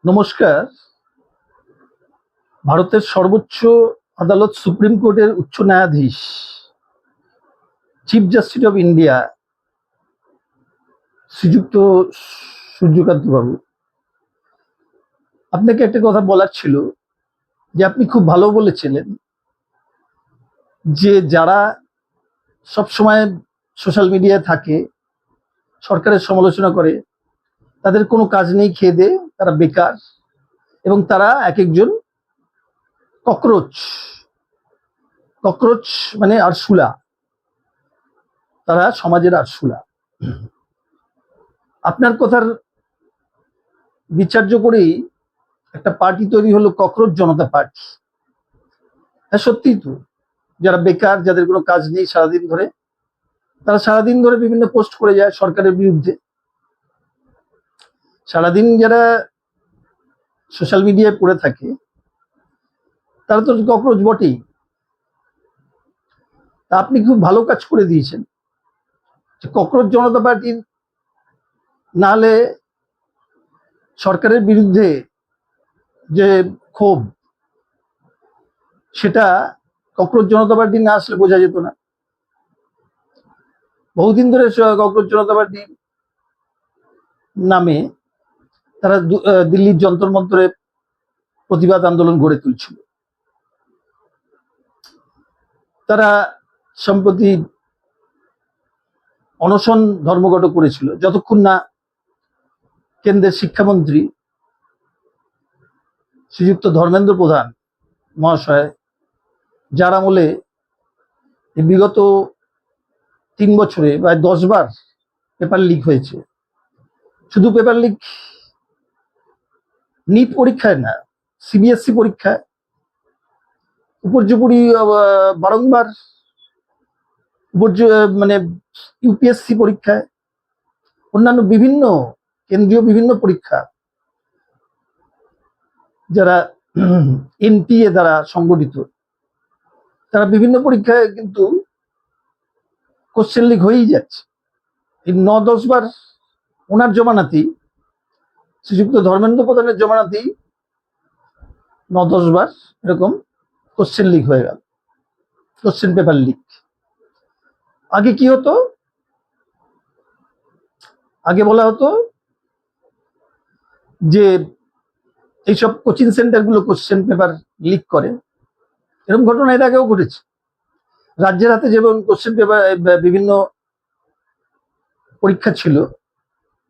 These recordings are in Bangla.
নমস্কার। ভারতের সর্বোচ্চ আদালত সুপ্রিম কোর্টের উচ্চ ন্যায়াধীশ চিফ জাস্টিস অফ ইন্ডিয়া শ্রীযুক্ত সূর্যকান্ত বাবু, আপনাকে একটা কথা বলার ছিল যে আপনি খুব ভালো বলেছিলেন যে যারা সবসময় সোশ্যাল মিডিয়ায় থাকে, সরকারের সমালোচনা করে, তাদের কোনো কাজ নেই, খেয়ে দেয়ে তারা বেকার এবং তারা এক একজন ককরোচ। ককরোচ মানে আরশোলা, তারা সমাজের আরশোলা। আপনার কথার বিচার্য করেই একটা পার্টি তৈরি হলো, ককরোচ জনতা পার্টি। হ্যাঁ, সত্যিই তো। যারা বেকার, যাদের কোনো কাজ নেই, তারা সারাদিন ধরে বিভিন্ন পোস্ট করে যায় সরকারের বিরুদ্ধে। সারাদিন যারা সোশ্যাল মিডিয়ায় পড়ে থাকে তারা তো ককরোচ বটেই। তা আপনি খুব ভালো কাজ করে দিয়েছেন যে ককরোচ জনতা পার্টি না হলে সরকারের বিরুদ্ধে যে ক্ষোভ, সেটা ককরোচ জনতা পার্টি না আসলে বোঝা যেত না। বহুদিন ধরে ককরোচ জনতা পার্টি নামে তারা দিল্লির যন্তর মন্তরে প্রতিবাদ আন্দোলন গড়ে তুলছিল। তারা সম্প্রতি অনশন ধর্মঘট করেছিল, যতক্ষণ না কেন্দ্রের শিক্ষামন্ত্রী শ্রীযুক্ত ধর্মেন্দ্র প্রধান মহাশয়, যার আমলে বিগত 3 বছরে প্রায় 10 বার পেপার লিক হয়েছে। শুধু পেপার লিক নিট পরীক্ষায় না, সিবিএসসি পরীক্ষায় উপর্যুপরি বারংবার মানে ইউপিএসসি পরীক্ষায়, অন্যান্য বিভিন্ন কেন্দ্রীয় বিভিন্ন পরীক্ষা যারা এনটিএ দ্বারা সংগঠিত, তারা বিভিন্ন পরীক্ষায় কিন্তু কোশ্চেন লিক হয়েই যাচ্ছে। এই 9-10 বার ওনার জমানাতেই, শ্রীযুক্ত ধর্মেন্দ্র প্রধানের জমানাতেই 9-10 বার এরকম কোশ্চেন লিক হয়ে গেল, কোশ্চেন পেপার লিক। আগে কি হতো? আগে বলা হতো যে এইসব কোচিং সেন্টারগুলো কোশ্চেন পেপার লিক করে। এরকম ঘটনা এর আগেও ঘটেছে। রাজ্যের হাতে যেমন কোশ্চেন পেপার, বিভিন্ন পরীক্ষা ছিল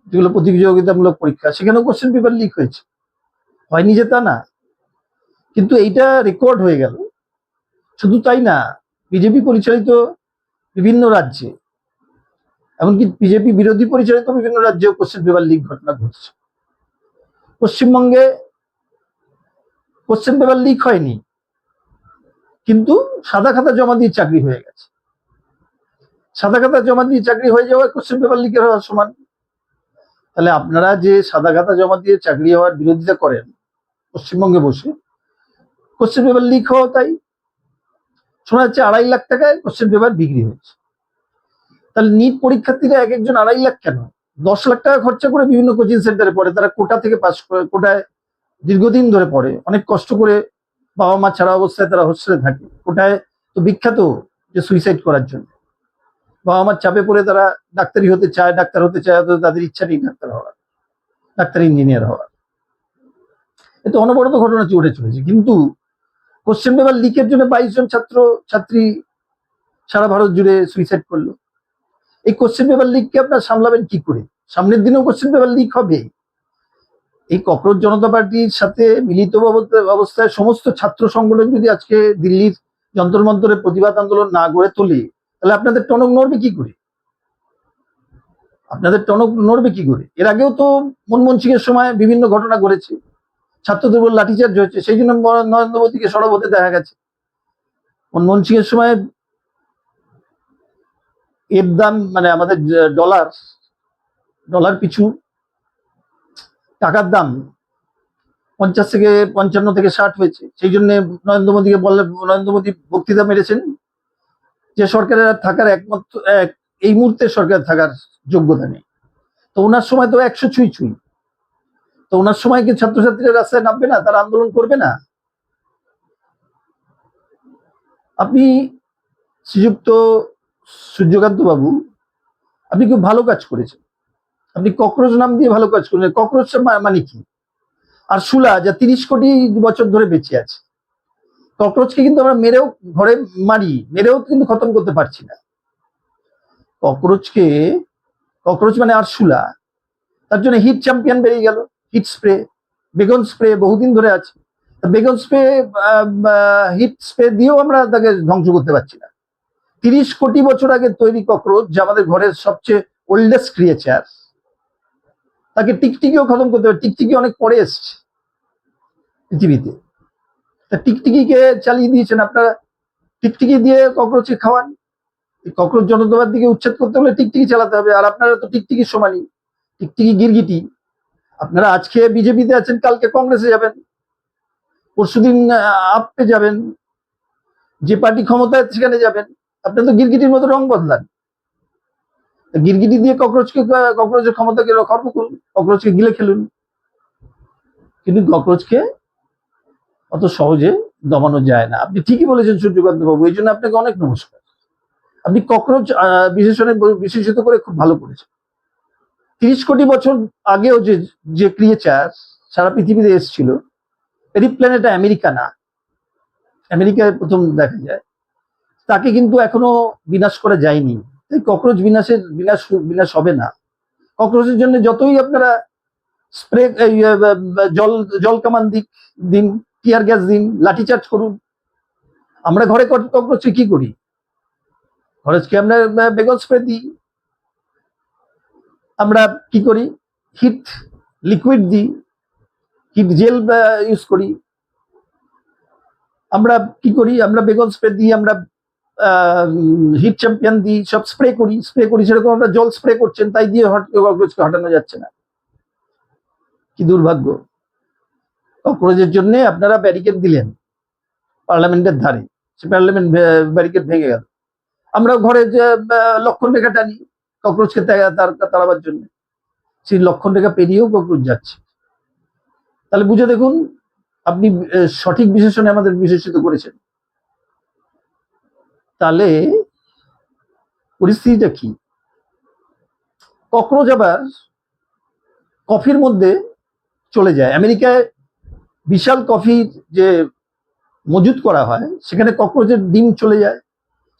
যেগুলো প্রতিযোগিতামূলক পরীক্ষা, সেখানেও কোশ্চেন পেপার লিক হয়েছে, হয়নি যে তা না, কিন্তু এইটা রেকর্ড হয়ে গেল। শুধু তাই না, বিজেপি পরিচালিত বিভিন্ন রাজ্যে, এমনকি বিজেপি বিরোধী পরিচালিত বিভিন্ন রাজ্যেও কোশ্চেন পেপার লিক ঘটনা ঘটছে। পশ্চিমবঙ্গে কোশ্চেন পেপার লিক হয়নি, কিন্তু সাদা খাতা জমা দিয়ে চাকরি হয়ে গেছে। সাদা খাতা জমা দিয়ে চাকরি হয়ে যাওয়া কোশ্চেন পেপার লিকের হওয়ার সমান। তাহলে আপনারা যে সাদা খাতা জমা দিয়ে চাকরি হওয়ার বিরোধিতা করেন পশ্চিমবঙ্গে বসে, কোশ্চেন পেপার লিক হওয়া তাই। শোনা যাচ্ছে 2.5 লাখ টাকায় কোশ্চেন পেপার বিক্রি হয়েছে। তাহলে নিট পরীক্ষার্থীরা এক একজন 2.5 লাখ কেন, 10 লাখ টাকা খরচা করে বিভিন্ন কোচিং সেন্টারে পড়ে। তারা কোটা থেকে পাস করে, কোটায় দীর্ঘদিন ধরে পড়ে, অনেক কষ্ট করে, বাবা মা ছাড়া অবস্থায় তারা হোস্টেলে থাকে। কোটায় তো বিখ্যাত যে সুইসাইড করার জন্য। বাবা মার চাপে পড়ে তারা ডাক্তারি হতে চায়, ডাক্তার হতে চায়, অথচ তাদের ইচ্ছা নেই ডাক্তার হওয়ার, ডাক্তার ইঞ্জিনিয়ার হওয়ার। এতে অনবরত ঘটনা ঘটে চলেছে। কিন্তু কোশ্চেন পেপার লিকের জন্য 22 জন ছাত্র ছাত্রী সারা ভারত জুড়ে সুইসাইড করলো। এই কোশ্চেন পেপার লিককে আপনারা সামলাবেন কি করে? সামনের দিনেও কোশ্চেন পেপার লিক হবে। এই ককরোচ জনতা পার্টির সাথে মিলিত অবস্থায় সমস্ত ছাত্র সংগঠন যদি আজকে দিল্লির যন্তর মন্তরে প্রতিবাদ আন্দোলন না গড়ে তোলে, তাহলে আপনাদের টনক নড়বে কি করে? আপনাদের টনক নড়বে কি করে? এর আগেও তো মনমোহন সিং এর সময় বিভিন্ন ঘটনা ঘটেছে, ছাত্রদের উপর লাঠিচার্জ হয়েছে, সেই জন্য নরেন্দ্র মোদীকে সরব হতে দেখা গেছে। মনমোহন সিং এর সময় এর দাম, মানে আমাদের ডলার পিছু টাকার দাম 50 থেকে 55 থেকে 60 হয়েছে। সেই জন্য নরেন্দ্র মোদী বক্তৃতা মেরেছেন যে সরকারের থাকার একমাত্র এই মুহূর্তে সরকার থাকার যোগ্যতা নেই। তো ওনার সময় তো 100 ছুঁই। তো ওনার সময় কি ছাত্রছাত্রীরা রাস্তায় নামবে না, তারা আন্দোলন করবে না? আপনি শ্রীযুক্ত সূর্যকান্ত বাবু, আপনি খুব ভালো কাজ করেছেন। আপনি ককরোচ নাম দিয়ে ভালো কাজ করেছেন। ককরোচ মানে কি? আর শুলা যা 30 কোটি বছর ধরে বেঁচে আছে, ককরোচকে কিন্তু আমরা মেরেও ঘরে মারি, মেরেও কিন্তু খতম করতে পারছি না। ককরোচকে, ককরোচ মানে আরশুলা, তার জন্য হিট চ্যাম্পিয়ন বেরিয়ে গেল, হিট স্প্রে, বেগুন স্প্রে বহুদিন ধরে আছে। বেগুন স্প্রে, হিট স্প্রে দিয়েও আমরা তাকে ধ্বংস করতে পারছি না। 30 কোটি বছর আগে তৈরি ককরোচ, যে আমাদের ঘরের সবচেয়ে ওল্ডেস্ট ক্রিয়েচার, তাকে টিকটিকিও খতম করতে হবে। টিকটিকি অনেক পরে এসছে পৃথিবীতে, তা টিকটিকিকে চালিয়ে দিয়েছেন আপনারা। টিকটিকি দিয়ে ককরোচকে খাওয়ান। ককরোচ জনতার দিকে উচ্ছেদ করতে হলে টিকটিকি চালাতে হবে। আর আপনারা তো টিকটিকির সমানই, টিকটিকি গিরগিটি। আপনারা আজকে বিজেপিতে আছেন, কালকে কংগ্রেসে যাবেন, পরশুদিন আপে যাবেন, যে পার্টি ক্ষমতায় সেখানে যাবেন। আপনারা তো গিরগিটির মতো রং বদলান। গিরগিটি দিয়ে ককরোচের ক্ষমতাকে খর্ব করুন, ককরোচকে গিলে খেলুন, কিন্তু ককরোচকে অত সহজে দমানো যায় না। আপনি ঠিকই বলেছেন সূর্যকান্ত বাবু, এই জন্য আপনাকে অনেক নমস্কার। আপনি ককরোচ বিশেষিত করে খুব ভালো করেছেন। 30 কোটি বছর আগেও যে যে ক্রিয়েচার সারা পৃথিবীতে এসেছিল, এরই প্ল্যানেট আমেরিকা না, আমেরিকায় প্রথম দেখা যায়, তাকে কিন্তু এখনো বিনাশ করা যায়নি। তাই ককরোচ বিনাশ হবে না। ককরোচের জন্য যতই আপনারা স্প্রে, জল কামান দিন, টিয়ার গ্যাস দিন, লাঠিচার্জ করুন, আমরা ঘরে ককরোচকে কি করি? ককরোচকে আমরা বেগুন স্প্রে দিই, আমরা কি করি, হিট লিকুইড দিই, হিট জেল ইউজ করি, আমরা কি করি, আমরা বেগুন স্প্রে দিই, আমরা হিট চ্যাম্পিয়ন দিই, সব স্প্রে করি। সেরকম আমরা জল স্প্রে করছেন, তাই দিয়ে ককরোচকে হটানো যাচ্ছে না। কি দুর্ভাগ্য! ককরোচের জন্য আপনারা ব্যারিকেড দিলেন পার্লামেন্টের ধারে, সে পার্লামেন্ট ব্যারিকেড ভেঙে গেল। আমরা ঘরে যে লক্ষণ রেখা টানি ককরোচকে তাড়াবার জন্য, সেই লক্ষণ রেখা পেরিয়েও ককরোচ যাচ্ছে। তাহলে বুঝে দেখুন, আপনি সঠিক বিশেষণে আমাদের বিশেষিত করেছেন। তাহলে পরিস্থিতিটা কি? ককরোচ আবার কফির মধ্যে চলে যায়। আমেরিকায় বিশাল কফির যে মজুত করা হয়, সেখানে ককরোচের ডিম চলে যায়,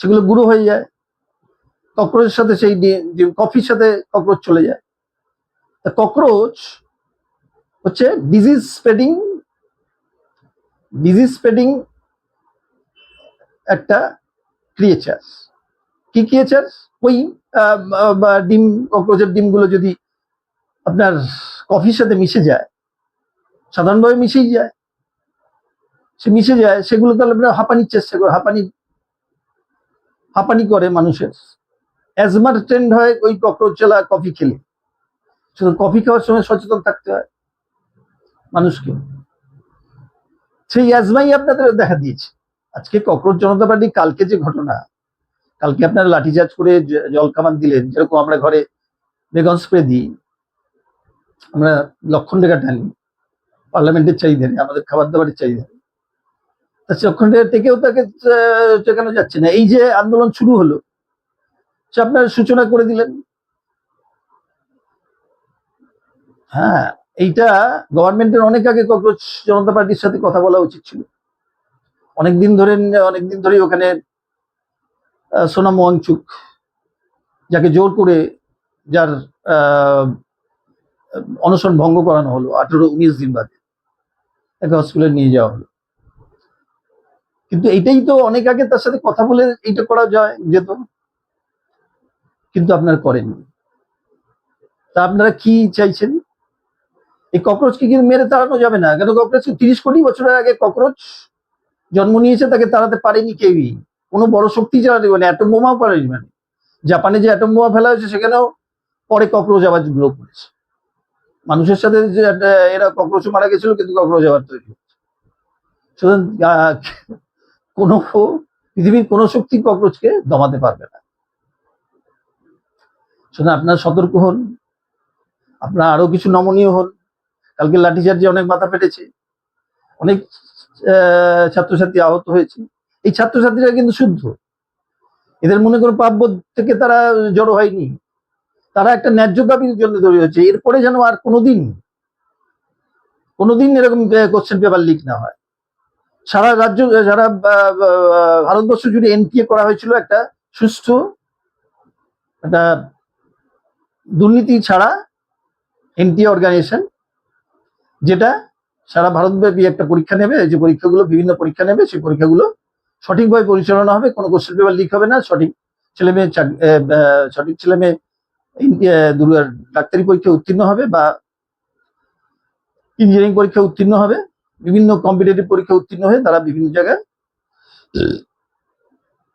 সেগুলো গুঁড়ো হয়ে যায়, ককরোচের সাথে সেই কফির সাথে ককরোচ চলে যায়। তা ককরোচ হচ্ছে ডিজিজ স্প্রেডিং একটা ক্রিয়েচার। কি ক্রিয়েচার? ওই ডিম, ককরোচের ডিমগুলো যদি আপনার কফির সাথে মিশে যায়, সাধারণভাবে মিশেই যায়, সেগুলো তাহলে আপনার হাঁপানির চেষ্টা করে, হাঁপানি করে মানুষের। অ্যাজমার ট্রেন্ড হয় ওই ককরোচ চালা কফি খেলে। শুধু কফি খাওয়ার সময় সচেতন থাকতে হয় মানুষকে। সেই অ্যাজমাই আপনাদের দেখা দিয়েছে। আজকে ককরোচ জনতা পার্টি, কালকে যে ঘটনা, কালকে আপনারা লাঠিচার্জ করে জল কামান দিলেন, যেরকম আমরা ঘরে বেগুন স্প্রে দিই, আমরা লক্ষণ রেখা টানি পার্লামেন্টের চাহিদা নেই, আমাদের খাবার দাবারের চাহিদা, লক্ষণ রেখা থেকেও তাকে টেকানো যাচ্ছে না। এই যে আন্দোলন শুরু হলো, সে আপনার সূচনা করে দিলেন। হ্যাঁ, এইটা গভর্নমেন্টের অনেক আগে ককরোচ জনতা পার্টির সাথে কথা বলা উচিত ছিল। অনেকদিন ধরে ওখানে সোনাম ওয়াংচুক, যাকে জোর করে, যার অনশন ভঙ্গ করানো হলো 18-19 দিন বাদে, তাকে হসপিটালে নিয়ে যাওয়া হলো। কিন্তু এইটাই তো অনেক আগে তার সাথে কথা বলে এইটা করা যেত, কিন্তু আপনারা করেননি। তা আপনারা কি চাইছেন? এই ককরোচকে কিন্তু মেরে তাড়ানো যাবে না, কেন? ককরোচ 30 কোটি বছরের আগে ককরোচ জন্ম নিয়েছে, তাকে তাড়াতে পারেনি কেউই। কোনো বড় শক্তি চালাতে পারেনি, অ্যাটম বোমাও পারেনি। মানে জাপানে যে অ্যাটম বোমা ফেলা হয়েছে, সেখানেও পরে ককরোচ আবার গ্রো করেছে। মানুষের সাথে যে এরা ককরোচ মারা গেছিল, কিন্তু ককরোচ আবার তৈরি হচ্ছে। সুতরাং কোনো পৃথিবীর কোনো শক্তি ককরোচকে দমাতে পারবে না। সুতরাং আপনারা সতর্ক হন, আপনারা আরো কিছু নমনীয় হন। কালকে লাঠিচার্জে অনেক মাথা ফেটেছে, অনেক ছাত্রছাত্রী আহত হয়েছে। এই ছাত্রছাত্রীরা কিন্তু শুদ্ধ, এদের মনে কোনো পাপবোধ থেকে তারা জড়ো হয়নি, তারা একটা ন্যায্য দাবির জন্য তৈরি হচ্ছে। এরপরে যেন আর কোনোদিন এরকম কোশ্চেন পেপার লিক না হয়। সারা রাজ্য, সারা ভারতবর্ষ জুড়ে এনটিএ করা হয়েছিল একটা সুষ্ঠু, একটা দুর্নীতি ছাড়া এনটিএ অর্গানাইজেশন, যেটা সারা ভারতব্যাপী একটা পরীক্ষা নেবে, যে পরীক্ষাগুলো বিভিন্ন পরীক্ষা নেবে, সেই পরীক্ষাগুলো সঠিকভাবে পরিচালনা হবে, কোনো কোশ্চেন পেপার লিক হবে না, সঠিক ছেলেমেয়ে ডাক্তারি পরীক্ষা উত্তীর্ণ হবে বা ইঞ্জিনিয়ারিং পরীক্ষা উত্তীর্ণ হবে, বিভিন্ন কম্পিটিটিভ পরীক্ষা উত্তীর্ণ হয়ে তারা বিভিন্ন জায়গায়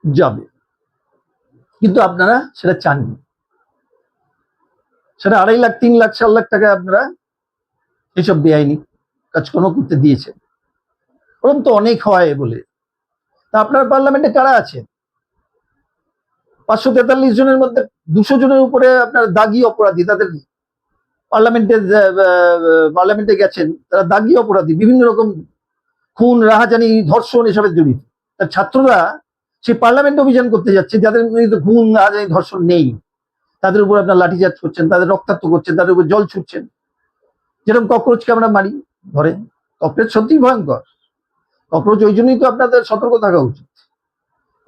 যাবে। কিন্তু আপনারা সেটা চাননি, সেটা 2.5 লাখ 3 লাখ 4 লাখ টাকা আপনারা এইসব বেআইনি কাজকর্ম করতে দিয়েছেন। ওরকম তো অনেক হয় বলে। তা আপনার পার্লামেন্টে কারা আছেন? 543 জনের মধ্যে 200 জনের উপরে আপনার দাগি অপরাধী, তাদের পার্লামেন্টে গেছেন, তারা দাগি অপরাধী, বিভিন্ন রকম খুন, রাহাজানি, ধর্ষণ এসবের জড়িত। তার ছাত্ররা সেই পার্লামেন্ট অভিযান করতে যাচ্ছে, যাদের মধ্যে খুন, রাহাজানি, ধর্ষণ নেই, তাদের উপর আপনার লাঠিচার্জ করছেন, তাদের রক্তাক্ত করছেন, তাদের উপর জল ছুটছেন। যেরকম ককরোচকে আমরা মারি ধরে, ককরোচ সত্যিই ভয়ঙ্কর। ককরোচ ওই জন্যই তো আপনাদের সতর্ক থাকা উচিত,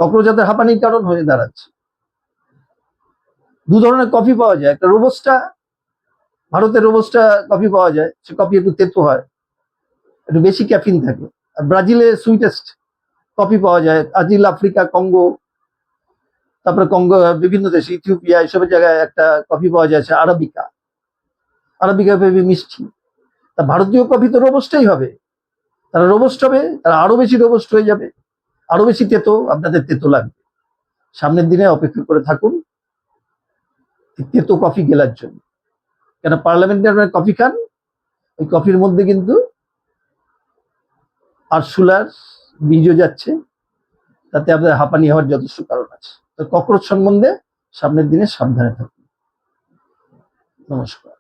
ককরোচ যাতে হাঁপানির কারণ হয়ে দাঁড়াচ্ছে। 2 ধরনের কফি পাওয়া যায়, একটা রোবস্টা, ভারতের রোবস্টা কফি পাওয়া যায়, সে কফি একটু তেতো হয়, একটু বেশি ক্যাফিন থাকে। আর ব্রাজিলে সুইটেস্ট কফি পাওয়া যায়, ব্রাজিল, আফ্রিকা, কঙ্গো, তারপরে কঙ্গো, বিভিন্ন দেশে, ইথিওপিয়া, এসবের জায়গায় একটা কফি পাওয়া যায়, আরাবিকা। আরাবিকা ভেবে মিষ্টি। তা ভারতীয় কফি তো রোবস্টাই হবে, তারা রোবস্ট হবে, তারা আরো বেশি রোবস্ট হয়ে যাবে, আরো বেশি তেতো, আপনাদের তেতো লাগবে। সামনের দিনে অপেক্ষা করে থাকুন তেতো কফি গেলার জন্য। কেন পার্লামেন্টে আপনারা কফি খান, ওই কফির মধ্যে কিন্তু আরসুলার বীজও যাচ্ছে, তাতে আপনাদের হাঁপানি হওয়ার যথেষ্ট কারণ আছে। তো ককরোচ সম্বন্ধে সামনের দিনে সাবধানে থাকুন। নমস্কার।